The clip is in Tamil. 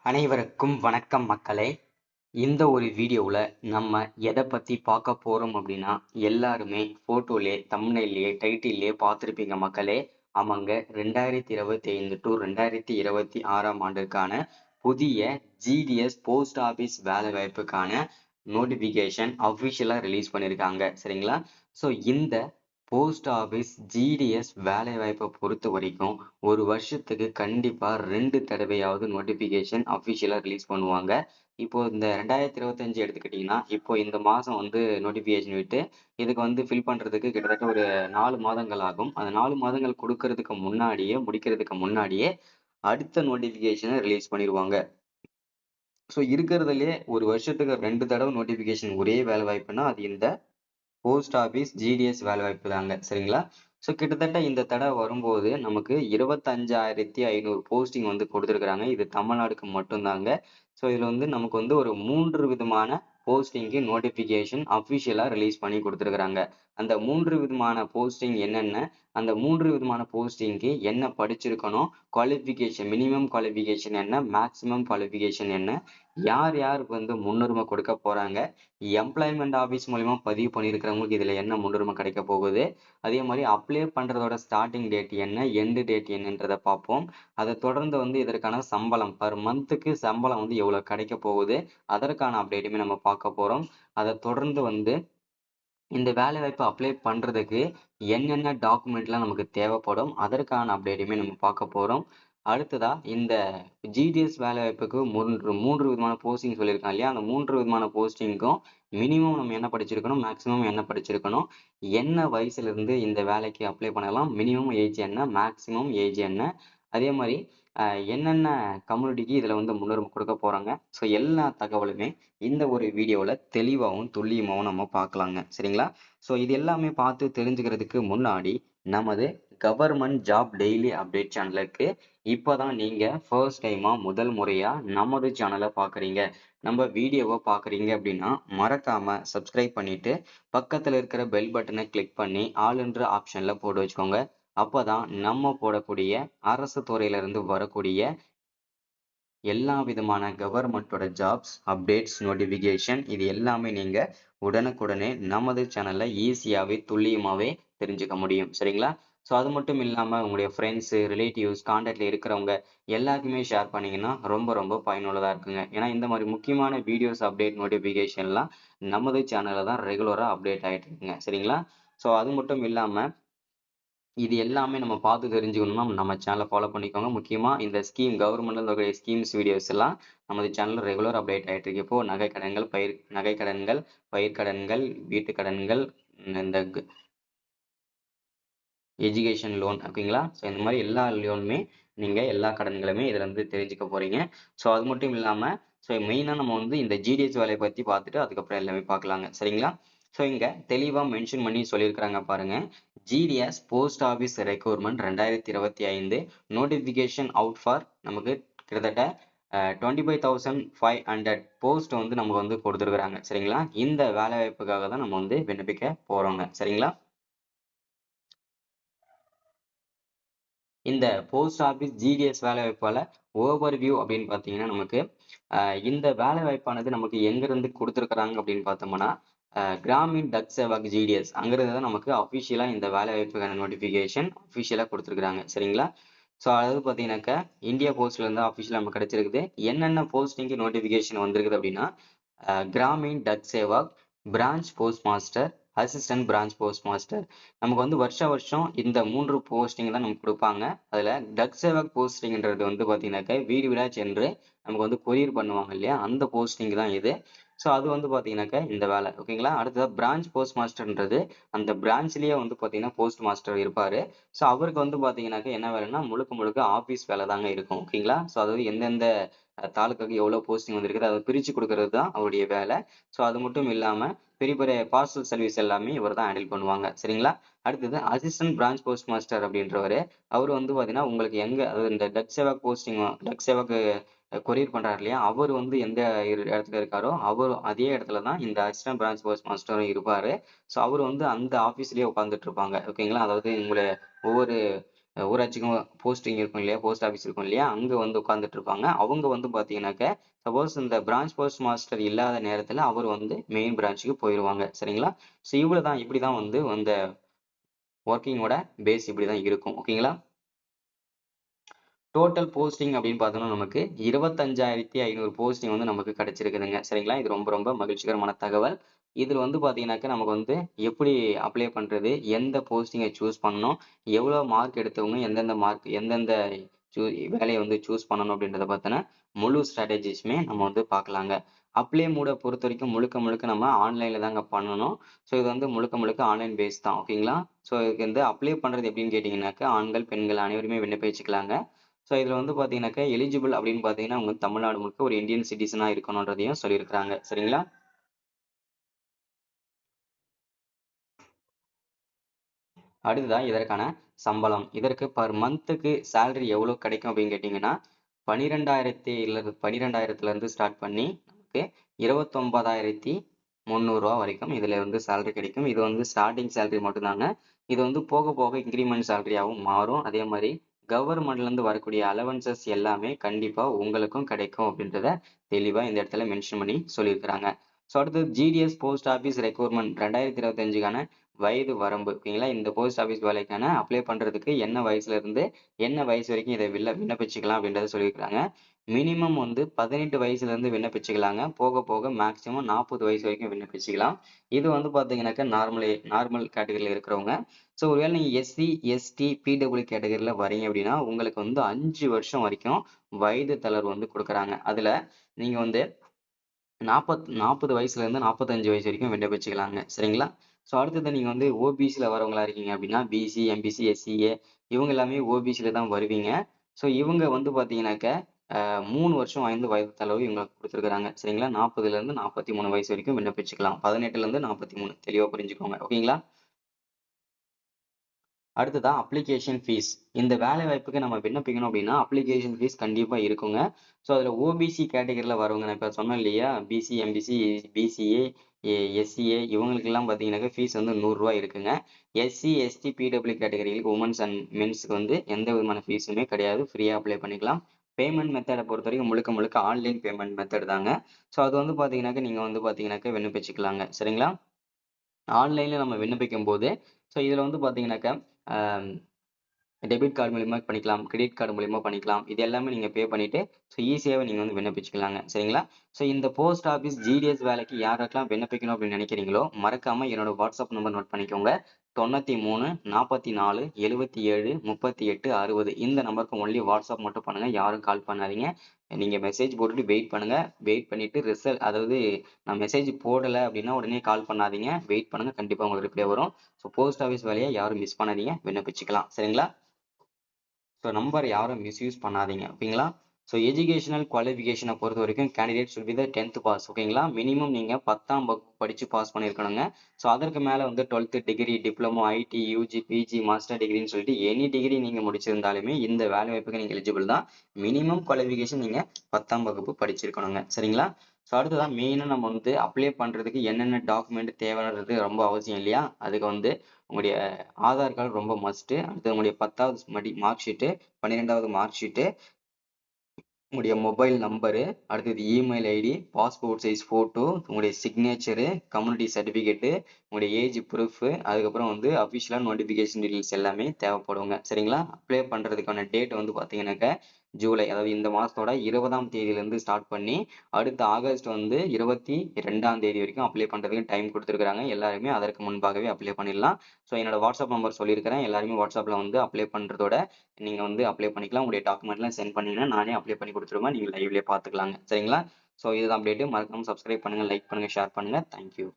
அனைவருக்கும் வணக்கம் மக்களே. இந்த ஒரு வீடியோவில் நம்ம எதை பற்றி பார்க்க போகிறோம் அப்படின்னா, எல்லாருமே ஃபோட்டோலே தம்ப்நெயிலே டைட்டில்லே பார்த்துருப்பீங்க மக்களே. ஆமாங்க, 2025 டு 2026 ஆண்டிற்கான புதிய ஜிடிஎஸ் போஸ்ட் ஆஃபீஸ் வேலை வாய்ப்புக்கான நோட்டிஃபிகேஷன் அஃபிஷியலாக ரிலீஸ் பண்ணியிருக்காங்க. சரிங்களா? ஸோ இந்த போஸ்ட் ஆஃபீஸ் ஜிடிஎஸ் வேலை வாய்ப்பை பொறுத்த வரைக்கும் ஒரு வருஷத்துக்கு கண்டிப்பா 2 தடவையாவது நோட்டிபிகேஷன் அஃபிஷியலா ரிலீஸ் பண்ணுவாங்க. இப்போ இந்த 2025 எடுத்துக்கிட்டீங்கன்னா, இப்போ இந்த மாசம் வந்து நோட்டிபிகேஷன் விட்டு இதுக்கு வந்து ஃபில் பண்றதுக்கு கிட்டத்தட்ட ஒரு 4 மாதங்கள் ஆகும். அந்த 4 மாதங்கள் கொடுக்கறதுக்கு முன்னாடியே முடிக்கிறதுக்கு முன்னாடியே அடுத்த நோட்டிபிகேஷனை ரிலீஸ் பண்ணிடுவாங்க. ஸோ இருக்கிறதுலே ஒரு வருஷத்துக்கு 2 தடவை நோட்டிபிகேஷன் ஒரே வேலை வாய்ப்புனா அது இந்த போஸ்ட் ஆஃபீஸ் ஜிடிஎஸ் வேலை வாய்ப்பு தாங்க. சரிங்களா? ஸோ கிட்டத்தட்ட இந்த தடவை வரும்போது நமக்கு 25,500 போஸ்டிங் வந்து கொடுத்துருக்குறாங்க. இது தமிழ்நாடுக்கு மட்டும்தாங்க. ஸோ இதில் வந்து நமக்கு வந்து ஒரு 3 விதமான போஸ்டிங்கு நோட்டிஃபிகேஷன் அஃபிஷியலாக ரிலீஸ் பண்ணி கொடுத்துருக்குறாங்க. அந்த 3 விதமான போஸ்டிங் என்னென்ன, அந்த 3 விதமான போஸ்டிங்க்கு என்ன படிச்சிருக்கணும், குவாலிஃபிகேஷன் மினிமம் குவாலிஃபிகேஷன் என்ன, மேக்ஸிமம் குவாலிஃபிகேஷன் என்ன, யார் யாருக்கு வந்து முன்னுரிமை கொடுக்க போகிறாங்க, எம்ப்ளாய்மெண்ட் ஆஃபீஸ் மூலிமா பதிவு பண்ணியிருக்கிறவங்களுக்கு இதில் என்ன முன்னுரிமை கிடைக்க போகுது, அதே மாதிரி அப்ளை பண்ணுறதோட ஸ்டார்டிங் டேட் என்ன, எண்டு டேட் என்னன்றதை பார்ப்போம். அதை தொடர்ந்து வந்து இதற்கான சம்பளம் பர் மந்த்துக்கு சம்பளம் வந்து எவ்வளோ கிடைக்க போகுது, அதற்கான அப்டேட்டுமே நம்ம பார்க்க போகிறோம். அதை தொடர்ந்து வந்து இந்த வேலை வாய்ப்பு அப்ளை பண்ணுறதுக்கு என்னென்ன டாக்குமெண்ட்லாம் நமக்கு தேவைப்படும், அதற்கான அப்டேட்டுமே நம்ம பார்க்க போகிறோம். அடுத்ததா இந்த ஜிடிஎஸ் வேலை வாய்ப்புக்கு மூன்று விதமான போஸ்டிங் சொல்லியிருக்காங்க இல்லையா, அந்த 3 விதமான போஸ்டிங்க்கும் மினிமம் நம்ம என்ன படிச்சிருக்கணும், மேக்ஸிமம் என்ன படிச்சிருக்கணும், என்ன வயசுல இருந்து இந்த வேலைக்கு அப்ளை பண்ணலாம், மினிமம் ஏஜ் என்ன, மேக்ஸிமம் ஏஜ் என்ன, அதே மாதிரி என்னென்ன கம்யூனிட்டிக்கு இதில் வந்து முன்னுரிமை கொடுக்க போகிறாங்க. ஸோ எல்லா தகவலுமே இந்த ஒரு வீடியோவில் தெளிவாகவும் துல்லியமாகவும் நம்ம பார்க்கலாங்க. சரிங்களா? ஸோ இது எல்லாமே பார்த்து தெரிஞ்சுக்கிறதுக்கு முன்னாடி நமது கவர்மெண்ட் ஜாப் டெய்லி அப்டேட் சேனலுக்கு இப்போதான் நீங்கள் ஃபர்ஸ்ட் டைமாக முதல் முறையாக நமது சேனலை பார்க்குறீங்க, நம்ம வீடியோவை பார்க்குறீங்க அப்படின்னா மறக்காமல் சப்ஸ்கிரைப் பண்ணிவிட்டு பக்கத்தில் இருக்கிற பெல் பட்டனை கிளிக் பண்ணி ஆல் என்ற ஆப்ஷனில் போட்டு வச்சுக்கோங்க. அப்போதான் நம்ம போடக்கூடிய அரசு துறையிலிருந்து வரக்கூடிய எல்லா விதமான கவர்மெண்ட்டோட ஜாப்ஸ் அப்டேட்ஸ் நோட்டிஃபிகேஷன் இது எல்லாமே நீங்கள் உடனுக்குடனே நமது சேனலில் ஈஸியாகவே துல்லியமாகவே தெரிஞ்சுக்க முடியும். சரிங்களா? ஸோ அது மட்டும் இல்லாமல் உங்களுடைய ஃப்ரெண்ட்ஸு, ரிலேட்டிவ்ஸ், கான்டாக்டில் இருக்கிறவங்க எல்லாருக்குமே ஷேர் பண்ணிங்கன்னா ரொம்ப ரொம்ப பயனுள்ளதாக இருக்குங்க. ஏன்னா இந்த மாதிரி முக்கியமான வீடியோஸ் அப்டேட் நோட்டிஃபிகேஷன்லாம் நமது சேனலில் தான் ரெகுலராக அப்டேட் ஆகிட்டு இருக்குங்க. சரிங்களா? ஸோ அது மட்டும் இல்லாமல் இது எல்லாமே நம்ம பார்த்து தெரிஞ்சுக்கணும்னா நம்ம சேனலை ஃபாலோ பண்ணிக்கோங்க. முக்கியமாக இந்த ஸ்கீம் கவர்மெண்ட்ல இருக்கக்கூடிய ஸ்கீம்ஸ் வீடியோஸ் எல்லாம் நமது சேனலில் ரெகுலர் அப்டேட் ஆகிட்டு இருக்கு. இப்போ நகைக்கடன்கள், பயிர்க்கடன்கள், வீட்டுக்கடன்கள், இந்த எஜுகேஷன் லோன், ஓகேங்களா? ஸோ இந்த மாதிரி எல்லா லோனுமே நீங்கள் எல்லா கடன்களுமே இதில் வந்து தெரிஞ்சுக்க போகிறீங்க. ஸோ அது மட்டும் இல்லாமல் ஸோ மெயினாக நம்ம வந்து இந்த ஜிடிஎஸ் வேலையை பற்றி பார்த்துட்டு அதுக்கப்புறம் எல்லாமே பார்க்கலாங்க. சரிங்களா? ஸோ இங்கே தெளிவாக மென்ஷன் பண்ணி சொல்லியிருக்கிறாங்க பாருங்க. GDS post office recruitment 2025 notification out for நமக்கு கிட்டத்தட்ட 25,500 போஸ்ட் வந்து நமக்கு வந்து கொடுத்துருக்குறாங்க. சரிங்களா? இந்த வேலை வாய்ப்புக்காக தான் நம்ம வந்து விண்ணப்பிக்க போகிறோங்க. சரிங்களா? இந்த போஸ்ட் ஆஃபீஸ் ஜிடிஎஸ் வேலை வாய்ப்பால ஓவர்வியூ அப்படின்னு பார்த்தீங்கன்னா நமக்கு இந்த வேலை வாய்ப்பானது நமக்கு எங்கிருந்து கொடுத்துருக்குறாங்க அப்படின்னு பார்த்தோம்னா கிராமின் டக் சேவக் ஜிடிஎஸ் அங்கிருந்து தான் நமக்கு அஃபிஷியலாக இந்த வேலை வாய்ப்புக்கான நோட்டிஃபிகேஷன் அஃபிஷியலாக கொடுத்துருக்குறாங்க. சரிங்களா? ஸோ அதாவது பார்த்தீங்கன்னாக்கா இந்தியா போஸ்ட்லேருந்து அஃபிஷியலாக நமக்கு கிடைச்சிருக்குது. என்னென்ன போஸ்டிங்கு நோட்டிஃபிகேஷன் வந்திருக்குது அப்படின்னா Gramin Dak Sevak, branch post master, assistant branch post master. நமக்கு வந்து வருஷம் இந்த 3 போஸ்டிங் தான் நமக்கு கொடுப்பாங்க. அதில் டக் சேவக் போஸ்டிங்ன்றது வந்து பார்த்தீங்கன்னாக்கா வீடு வீடாக சென்று நமக்கு வந்து கொரியர் பண்ணுவாங்க இல்லையா, அந்த போஸ்டிங் தான் இது. ஸோ அது வந்து பார்த்தீங்கன்னாக்கா இந்த வேலை, ஓகேங்களா? அடுத்தது பிரான்ச் போஸ்ட் மாஸ்டர்ன்றது அந்த பிரான்ச்லேயே வந்து பார்த்தீங்கன்னா போஸ்ட் மாஸ்டர் இருப்பார். ஸோ அவருக்கு வந்து பார்த்தீங்கன்னாக்கா என்ன வேலைன்னா முழுக்க முழுக்க ஆஃபீஸ் வேலை தாங்க இருக்கும், ஓகேங்களா? ஸோ அதாவது எந்தெந்த தாலுக்காக்கு எவ்வளோ போஸ்டிங் வந்திருக்குது அதை பிரித்து கொடுக்கறது தான் அவருடைய வேலை. ஸோ அது மட்டும் இல்லாமல் பெரிய பெரிய பார்சல் சர்வீஸ் எல்லாமே இவர் தான் ஹேண்டில் பண்ணுவாங்க. சரிங்களா? அடுத்தது அசிஸ்டன்ட் பிரான்ச் போஸ்ட் மாஸ்டர் அப்படின்றவர், அவர் வந்து பார்த்தீங்கன்னா உங்களுக்கு எங்கே அதாவது இந்த டக் சேவக் போஸ்டிங் டக் சேவக் கொரியர் பண்றாரு இல்லையா, அவர் வந்து எந்த இடத்துல இருக்காரோ அவர் அதே இடத்துல தான் இந்த அசிஸ்டன்ட் பிரான்ச் போஸ்ட் மாஸ்டரும் இருப்பாரு. ஸோ அவர் வந்து அந்த ஆஃபீஸ்லயே உட்காந்துட்டு இருப்பாங்க, ஓகேங்களா? அதாவது உங்களை ஒவ்வொரு ஊராட்சிக்கும் போஸ்டிங் இருக்கும் இல்லையா, போஸ்ட் ஆஃபீஸ் இருக்கும் இல்லையா, அங்க வந்து உட்கார்ந்துட்டு இருப்பாங்க. அவங்க வந்து பார்த்தீங்கன்னாக்க சப்போஸ் இந்த பிரான்ச் போஸ்ட் மாஸ்டர் இல்லாத நேரத்துல அவர் வந்து மெயின் பிரான்ச்சுக்கு போயிருவாங்க. சரிங்களா? ஸோ இவ்வளவுதான், இப்படிதான் வந்து அந்த ஒர்க்கிங்கோட பேஸ் இப்படிதான் இருக்கும். ஓகேங்களா? டோட்டல் போஸ்டிங் அப்படின்னு பார்த்தோம்னா நமக்கு 25,500 போஸ்டிங் வந்து நமக்கு கிடைச்சிருக்குதுங்க. சரிங்களா? இது ரொம்ப ரொம்ப மகிழ்ச்சிகரமான தகவல். இதுல வந்து பார்த்தீங்கன்னாக்க நமக்கு வந்து எப்படி அப்ளை பண்றது? எந்த போஸ்டிங்கை சூஸ் பண்ணணும்? எவ்வளோ மார்க் எடுத்தவங்க எந்தெந்த சூ வேலைய வந்து சூஸ் பண்ணணும் அப்படின்றத பத்தின முழு ஸ்ட்ராட்டஜிஸுமே நம்ம வந்து பார்க்கலாங்க. அப்ளை மோட பொறுத்தவரைக்கும் முழுக்க முழுக்க நம்ம ஆன்லைன்ல தாங்க பண்ணணும். ஸோ இது வந்து முழுக்க முழுக்க ஆன்லைன் பேஸ் தான். ஓகேங்களா? ஸோ இதுக்கு வந்து அப்ளை பண்றது எப்படின்னு கேட்டீங்கன்னாக்க ஆண்கள், பெண்கள் அனைவருமே விண்ணப்பிச்சுக்கலாங்க. ஸோ இதுல வந்து பார்த்தீங்கன்னாக்கா எலிஜிபிள் அப்படின்னு பார்த்தீங்கன்னா அவங்க தமிழ்நாடு முழுக்க ஒரு இந்தியன் சிட்டிசனா இருக்கணுன்றதையும் சொல்லியிருக்கிறாங்க. சரிங்களா? அடுத்ததா இதற்கான சம்பளம். இதற்கு பெர் மந்த்துக்கு சேலரி எவ்வளோ கிடைக்கும் அப்படின்னு கேட்டீங்கன்னா, 12,000 இருந்து ஸ்டார்ட் பண்ணி நமக்கு 29,300 வரைக்கும் இதுல வந்து சேலரி கிடைக்கும். இது வந்து ஸ்டார்ட்டிங் சேலரி மட்டும்தாங்க. இது வந்து போக போக இன்கிரிமெண்ட் சேலரியாவும் மாறும். அதே மாரி கவர்மெண்ட்ல இருந்து வரக்கூடிய அலவன்சஸ் எல்லாமே கண்டிப்பா உங்களுக்கும் கிடைக்கும் அப்படின்றத தெளிவா இந்த இடத்துல மென்ஷன் பண்ணி சொல்லியிருக்கிறாங்க. ஸோ அடுத்தது ஜிடிஎஸ் போஸ்ட் ஆஃபீஸ் ரெக்ரூட்மெண்ட் 2025க்கான வயது வரம்பு. ஓகேங்களா? இந்த போஸ்ட் ஆஃபீஸ் வேலைக்கான அப்ளை பண்றதுக்கு என்ன வயசுல இருந்து என்ன வயசு வரைக்கும் இதை விண்ணப்பிச்சுக்கலாம் அப்படின்றத சொல்லியிருக்கிறாங்க. மினிமம் வந்து 18 வயசுல இருந்து விண்ணப்பிச்சுக்கலாங்க. போக போக மேக்ஸிமம் 40 வயசு வரைக்கும் விண்ணப்பிச்சுக்கலாம். இது வந்து பாத்தீங்கன்னாக்கா நார்மல் கேட்டகரியில இருக்கிறவங்க. ஸோ ஒருவேளை நீங்க எஸ்சி, எஸ்டி, பிடபிள்யூ கேட்டகரியில வரீங்க அப்படின்னா உங்களுக்கு வந்து 5 வருஷம் வரைக்கும் வயது தளர்வு வந்து கொடுக்குறாங்க. அதுல நீங்க வந்து 40 வயசுல இருந்து 45 வயசு வரைக்கும் விண்ணப்பிச்சுக்கலாங்க. சரிங்களா? ஸோ அடுத்தது நீங்க வந்து ஓபிசில வரவங்களா இருக்கீங்க அப்படின்னா, பிசி, எம்பிசி, எஸ்சிஏ இவங்க எல்லாமே ஓபிசில தான் வருவீங்க. ஸோ இவங்க வந்து பார்த்தீங்கன்னாக்க, 3 வருஷம் வந்து வயது தளர்வு இவங்களுக்கு குடுத்துருக்காங்க. சரிங்களா? 40ல இருந்து 43 வயசு வரைக்கும் விண்ணப்பிச்சுக்கலாம். 18ல இருந்து 43 தெளிவா புரிஞ்சுக்கோங்க. ஓகேங்களா? அடுத்ததா அப்ளிகேஷன் ஃபீஸ். இந்த வேலை வாய்ப்புக்கு நம்ம விண்ணப்பிக்கணும் அப்படின்னா, அப்ளிகேஷன் ஃபீஸ் கண்டிப்பா இருக்குங்க. ஸோ அதில ஓபிசி கேட்டகரில வரவங்க நான் இப்ப சொன்னேன் இல்லையா? பிசி, எம்பிசி, பிசிஏ, எஸ்சிஏ இவங்களுக்கெல்லாம் பார்த்தீங்கன்னாக்க ஃபீஸ் வந்து ரூ. 100 இருக்குங்க. எஸ்சி, எஸ்டி, பிடபிள்யூ கேட்டகரிகளுக்கு உமன்ஸ் அண்ட் மென்ஸ்க்கு வந்து எந்த விதமான ஃபீஸுமே கிடையாது. ஃப்ரீயா அப்ளை பண்ணிக்கலாம். பேமெண்ட் மெத்தட பொறுத்தவரைக்கும் முழுக்க முழுக்க ஆன்லைன் பேமெண்ட் மெத்தட் தாங்க. ஸோ அது வந்து பார்த்தீங்கன்னாக்க, நீங்க வந்து பார்த்தீங்கன்னாக்க விண்ணப்பிச்சுக்கலாங்க. சரிங்களா? ஆன்லைன்ல நம்ம விண்ணப்பிக்கும்போது, ஸோ இதில வந்து பார்த்தீங்கன்னாக்க, அ டெபிட் கார்டு மூலியமா பண்ணிக்கலாம். கிரெடிட் கார்டு மூலியமா பண்ணிக்கலாம். இது எல்லாமே நீங்க பே பண்ணிட்டு, ஸோ ஈஸியாவே நீங்க வந்து விண்ணப்பிச்சுக்கலாங்க. சரிங்களா? ஸோ இந்த போஸ்ட் ஆஃபீஸ் ஜிடிஎஸ் வேலைக்கு யாருக்கெல்லாம் விண்ணப்பிக்கணும் அப்படின்னு நினைக்கிறீங்களோ, மறக்காம என்னோட வாட்ஸ்அப் நம்பர் நோட் பண்ணிக்கோங்க. 93 44 77 38 60 இந்த நம்பருக்கு ஒன்லி வாட்ஸ்அப் மட்டும் பண்ணுங்க. யாரும் கால் பண்ணாதீங்க. நீங்க மெசேஜ் போட்டுட்டு வெயிட் பண்ணுங்க. வெயிட் பண்ணிட்டு அதாவது நான் மெசேஜ் போடல அப்படின்னா உடனே கால் பண்ணாதீங்க. வெயிட் பண்ணுங்க. கண்டிப்பா உங்களுக்கு ரிப்ளை வரும். ஸோ போஸ்ட் ஆஃபீஸ் வேலைய யாரும் மிஸ் பண்ணாதீங்க. விண்ணப்பிச்சுக்கலாம். சரிங்களா? ஸோ நம்பர் யாரும் மிஸ்யூஸ் பண்ணாதீங்க. ஓகேங்களா? ஸோ எஜுகேஷனல் குவாலிஃபிகேஷனை பொறுத்த வரைக்கும் candidate should be the 10th pass. ஓகேங்களா? மினிமம் நீங்க 10ஆம் வகுப்பு படிச்சு பாஸ் பண்ணியிருக்கணுங்க. ஸோ அதற்கு மேல வந்து 12th degree, diploma, IT, UG, PG, master டிகிரின்னு சொல்லிட்டு எனி டிகிரி நீங்க முடிச்சிருந்தாலுமே இந்த வேலை வாய்ப்புக்கு நீங்க எலிஜிபிள் தான். மினிமம் குவாலிஃபிகேஷன் நீங்க 10ஆம் வகுப்பு படிச்சிருக்கணுங்க. சரிங்களா? ஸோ அடுத்ததா மெயினா நம்ம வந்து அப்ளை பண்றதுக்கு என்னென்ன டாக்குமெண்ட் தேவைன்றது ரொம்ப அவசியம் இல்லையா? அதுக்கு வந்து உங்களுடைய ஆதார் கார்டு ரொம்ப மஸ்ட்டு. அடுத்து உங்களுடைய 10வது மார்க் ஷீட்டு, 12வது மார்க் ஷீட்டு, உங்களுடைய மொபைல் நம்பரு, அடுத்தது email ID, passport size photo, உங்களுடைய சிக்னேச்சரு, கம்யூனிட்டி சர்டிஃபிகேட்டு, உங்களுடைய ஏஜ் ப்ரூஃபு, அதுக்கப்புறம் வந்து அஃபிஷியலா நோட்டிஃபிகேஷன் டீடெயில்ஸ் எல்லாமே தேவைப்படுங்க. சரிங்களா? அப்ளை பண்றதுக்கான டேட் வந்து பார்த்தீங்கன்னாக்க, ஜூலை அதாவது இந்த மாசத்தோட 20ஆம் தேதியிலிருந்து ஸ்டார்ட் பண்ணி, அடுத்த ஆகஸ்ட் வந்து 22ஆம் தேதி வரைக்கும் அப்ளை பண்றதுக்கு டைம் குடுத்துருக்காங்க. எல்லாருமே அதற்கு முன்பாகவே அப்ளை பண்ணிடலாம். ஸோ என்னோட வாட்ஸ்அப் நம்பர் சொல்லியிருக்கிறேன். எல்லாருமே வாட்ஸ்அப்ல வந்து அப்ளை பண்றதோட நீங்க வந்து அப்ளை பண்ணிக்கலாம். உங்களுடைய டாக்குமெண்ட்லாம் சென்ட் பண்ணீங்கன்னா, நானே அப்ளை பண்ணி குடுத்துருவேன். நீங்க லைவ்லயே பார்த்துக்கலாங்க. சரிங்களா? ஸோ இதுதான் அப்டேட். மறக்காம சப்ஸ்கிரைப் பண்ணுங்க, லைக் பண்ணுங்க, ஷேர் பண்ணுங்க. Thank you.